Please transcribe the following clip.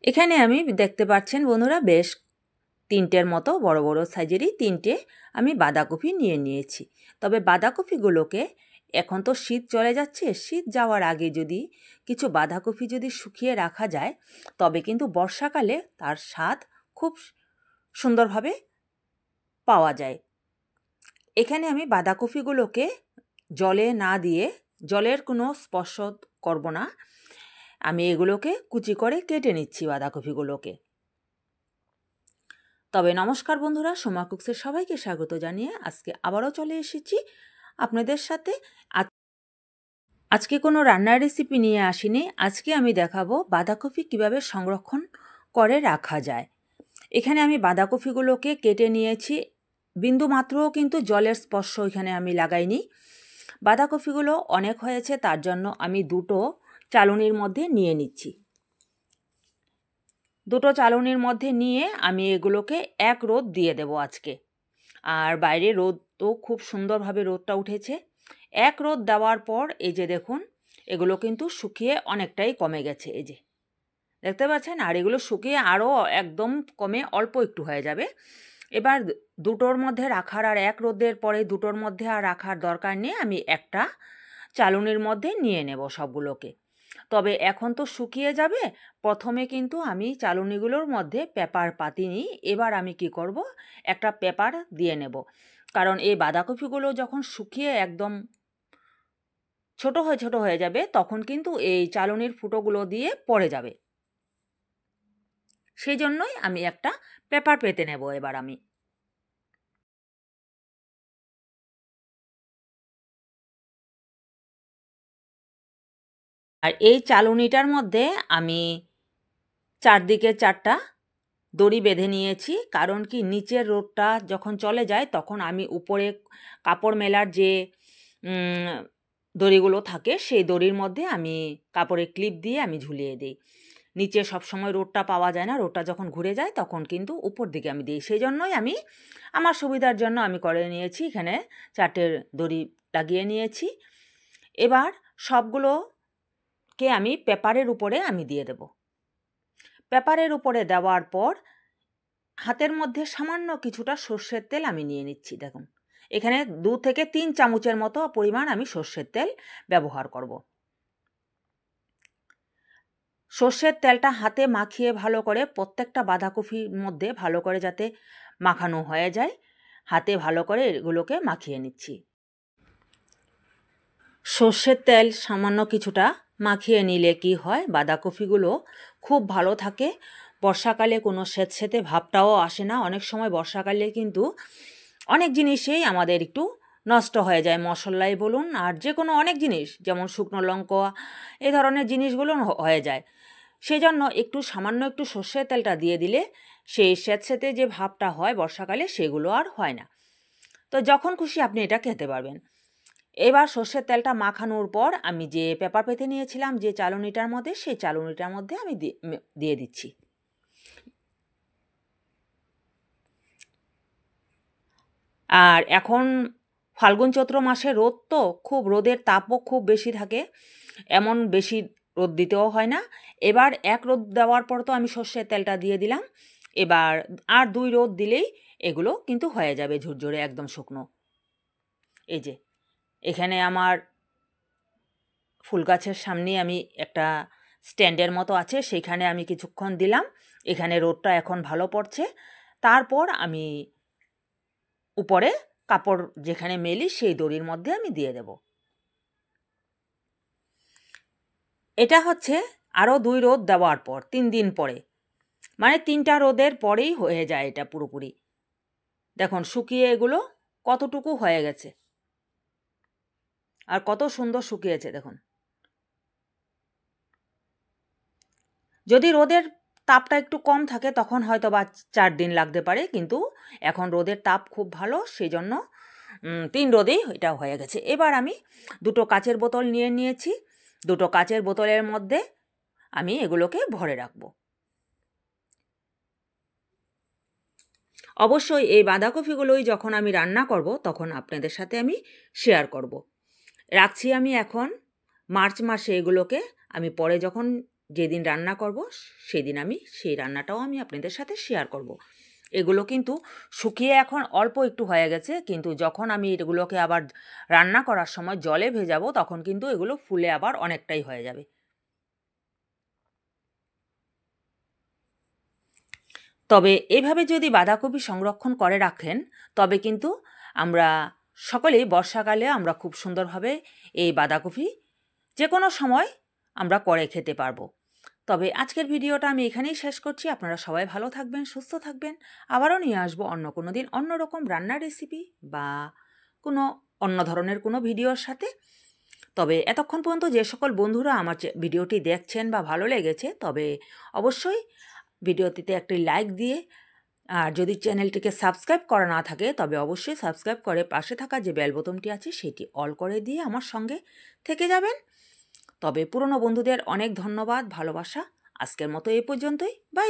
এখানে আমি দেখতে পাচ্ছেন বন্ধুরা বেশ তিনটের মতো বড় বড় সাইজেরই তিনটে আমি বাঁধাকপি নিয়ে নিয়েছি। তবে বাঁধাকপিগুলোকে এখন তো শীত চলে যাচ্ছে, শীত যাওয়ার আগে যদি কিছু বাঁধাকপি যদি শুকিয়ে রাখা যায় তবে কিন্তু বর্ষাকালে তার স্বাদ খুব সুন্দরভাবে পাওয়া যায়। এখানে আমি বাঁধাকপিগুলোকে জলে না দিয়ে, জলের কোনো স্পর্শ করব না, আমি এগুলোকে কুচি করে কেটে নিচ্ছি বাঁধাকপিগুলোকে। তবে নমস্কার বন্ধুরা, সোমা কুকসের সবাইকে স্বাগত জানিয়ে আজকে আবারও চলে এসেছি আপনাদের সাথে। আজকে কোনো রান্নার রেসিপি নিয়ে আসিনি, আজকে আমি দেখাবো বাঁধাকপি কিভাবে সংরক্ষণ করে রাখা যায়। এখানে আমি বাঁধাকপিগুলোকে কেটে নিয়েছি, বিন্দুমাত্রও কিন্তু জলের স্পর্শ এখানে আমি লাগাইনি। বাঁধাকপিগুলো অনেক হয়েছে, তার জন্য আমি দুটো চালনির মধ্যে নিয়ে নিচ্ছি। দুটো চালনির মধ্যে নিয়ে আমি এগুলোকে এক রোদ দিয়ে দেব আজকে। আর বাইরে রোদ তো খুব সুন্দরভাবে রোদটা উঠেছে। এক রোদ দেওয়ার পর এই যে দেখুন, এগুলো কিন্তু শুকিয়ে অনেকটাই কমে গেছে, এই যে দেখতে পাচ্ছেন। আর এগুলো শুকিয়ে আরও একদম কমে অল্প একটু হয়ে যাবে। এবার দুটোর মধ্যে রাখার, আর এক রোদের পরে দুটোর মধ্যে আর রাখার দরকার নেই, আমি একটা চালনির মধ্যে নিয়ে নেব সবগুলোকে। তবে এখন তো শুকিয়ে যাবে, প্রথমে কিন্তু আমি চালনিগুলোর মধ্যে পেপার পাতিনি। এবার আমি কি করব, একটা পেপার দিয়ে নেব, কারণ এই বাঁধাকপিগুলো যখন শুকিয়ে একদম ছোট হয়ে যাবে তখন কিন্তু এই চালনির ফুটোগুলো দিয়ে পড়ে যাবে। সেই জন্যই আমি একটা পেপার পেতে নেব এবার আমি। আর এই চালনিটার মধ্যে আমি চারদিকে চারটা দড়ি বেঁধে নিয়েছি, কারণ কি নিচের রোদটা যখন চলে যায় তখন আমি উপরে কাপড় মেলার যে দড়িগুলো থাকে সেই দড়ির মধ্যে আমি কাপড়ের ক্লিপ দিয়ে আমি ঝুলিয়ে দিই। নিচে সবসময় রোদটা পাওয়া যায় না, রোদটা যখন ঘুরে যায় তখন কিন্তু উপর দিকে আমি দিই। সেই জন্যই আমি আমার সুবিধার জন্য আমি করে নিয়েছি, এখানে চারটে দড়ি লাগিয়ে নিয়েছি। এবার সবগুলোকে আমি পেপারের উপরে আমি দিয়ে দেব। পেপারের উপরে দেওয়ার পর হাতের মধ্যে সামান্য কিছুটা সর্ষের তেল আমি নিয়ে নিচ্ছি। দেখুন এখানে 2 থেকে 3 চামচের মতো পরিমাণ আমি সর্ষের তেল ব্যবহার করব। সর্ষের তেলটা হাতে মাখিয়ে ভালো করে প্রত্যেকটা বাঁধাকপির মধ্যে ভালো করে যাতে মাখানো হয়ে যায়, হাতে ভালো করে এগুলোকে মাখিয়ে নিচ্ছি। সর্ষের তেল সামান্য কিছুটা মাখিয়ে নিলে কি হয়, বাঁধাকপিগুলো খুব ভালো থাকে। বর্ষাকালে কোনো স্যাঁতস্যাঁতে ভাবটাও আসে না। অনেক সময় বর্ষাকালে কিন্তু অনেক জিনিসেই আমাদের একটু নষ্ট হয়ে যায়, মশলাই বলুন আর যে কোনো অনেক জিনিস, যেমন শুকনো লঙ্কা, এই ধরনের জিনিসগুলো হয়ে যায়। সেই জন্য একটু সামান্য একটু সর্ষের তেলটা দিয়ে দিলে সেই স্যাঁতস্যাঁতে যে ভাবটা হয় বর্ষাকালে সেগুলো আর হয় না। তো যখন খুশি আপনি এটা খেতে পারবেন। এবার সর্ষের তেলটা মাখানোর পর আমি যে পেপার পেতে নিয়েছিলাম যে চালনিটার মধ্যে, সেই চালনিটার মধ্যে আমি দিয়ে দিচ্ছি। আর এখন ফাল্গুন চৈত্র মাসে রোদ, তো খুব রোদের তাপও খুব বেশি থাকে, এমন বেশি রোদ দিতেও হয় না। এবার এক রোদ দেওয়ার পর তো আমি সর্ষের তেলটা দিয়ে দিলাম, এবার আর 2 রোদ দিলেই এগুলো কিন্তু হয়ে যাবে ঝুরঝুরে একদম শুকনো। এই যে এখানে আমার ফুল গাছের সামনে আমি একটা স্ট্যান্ডের মতো আছে, সেইখানে আমি কিছুক্ষণ দিলাম। এখানে রোদটা এখন ভালো পড়ছে। তারপর আমি উপরে কাপড় যেখানে মেলি সেই দড়ির মধ্যে আমি দিয়ে দেব। এটা হচ্ছে আরও 2 রোদ দেওয়ার পর 3 দিন পরে, মানে 3টা রোদের পরেই হয়ে যায় এটা পুরোপুরি। দেখুন শুকিয়ে এগুলো কতটুকু হয়ে গেছে আর কত সুন্দর শুকিয়েছে দেখুন। যদি রোদের তাপটা একটু কম থাকে তখন হয়তো বা 4 দিন লাগতে পারে, কিন্তু এখন রোদের তাপ খুব ভালো, সেই জন্য 3 রোদেই এটা হয়ে গেছে। এবার আমি দুটো কাচের বোতল নিয়ে নিয়েছি, দুটো কাচের বোতলের মধ্যে আমি এগুলোকে ভরে রাখবো। অবশ্যই এই বাঁধাকপিগুলোই যখন আমি রান্না করব তখন আপনাদের সাথে আমি শেয়ার করব। রাখছি আমি এখন মার্চ মাসে, এগুলোকে আমি পরে যখন যেদিন রান্না করব সেদিন আমি সেই রান্নাটাও আমি আপনাদের সাথে শেয়ার করব। এগুলো কিন্তু শুকিয়ে এখন অল্প একটু হয়ে গেছে, কিন্তু যখন আমি এগুলোকে আবার রান্না করার সময় জলে ভেজাবো তখন কিন্তু এগুলো ফুলে আবার অনেকটাই হয়ে যাবে। তবে এভাবে যদি বাঁধাকপি সংরক্ষণ করে রাখেন তবে কিন্তু আমরা সকলেই বর্ষাকালে আমরা খুব সুন্দরভাবে এই বাঁধাকপি যে কোনো সময় আমরা করে খেতে পারবো। তবে আজকের ভিডিওটা আমি এখানেই শেষ করছি। আপনারা সবাই ভালো থাকবেন, সুস্থ থাকবেন। আবারও নিয়ে আসবো অন্য কোনো দিন অন্য রকম রান্নার রেসিপি বা কোনো অন্য ধরনের কোনো ভিডিওর সাথে। তবে এতক্ষণ পর্যন্ত যে সকল বন্ধুরা আমার ভিডিওটি দেখছেন বা ভালো লেগেছে তবে অবশ্যই ভিডিওটিতে একটি লাইক দিয়ে, আর যদি চ্যানেলটিকে সাবস্ক্রাইব করা না থাকে তবে অবশ্যই সাবস্ক্রাইব করে পাশে থাকা যে বেল বোতামটি আছে সেটি অল করে দিয়ে আমার সঙ্গে থেকে যাবেন। তবে পুরনো বন্ধুদের অনেক ধন্যবাদ, ভালোবাসা। আজকের মতো এই পর্যন্তই। বাই।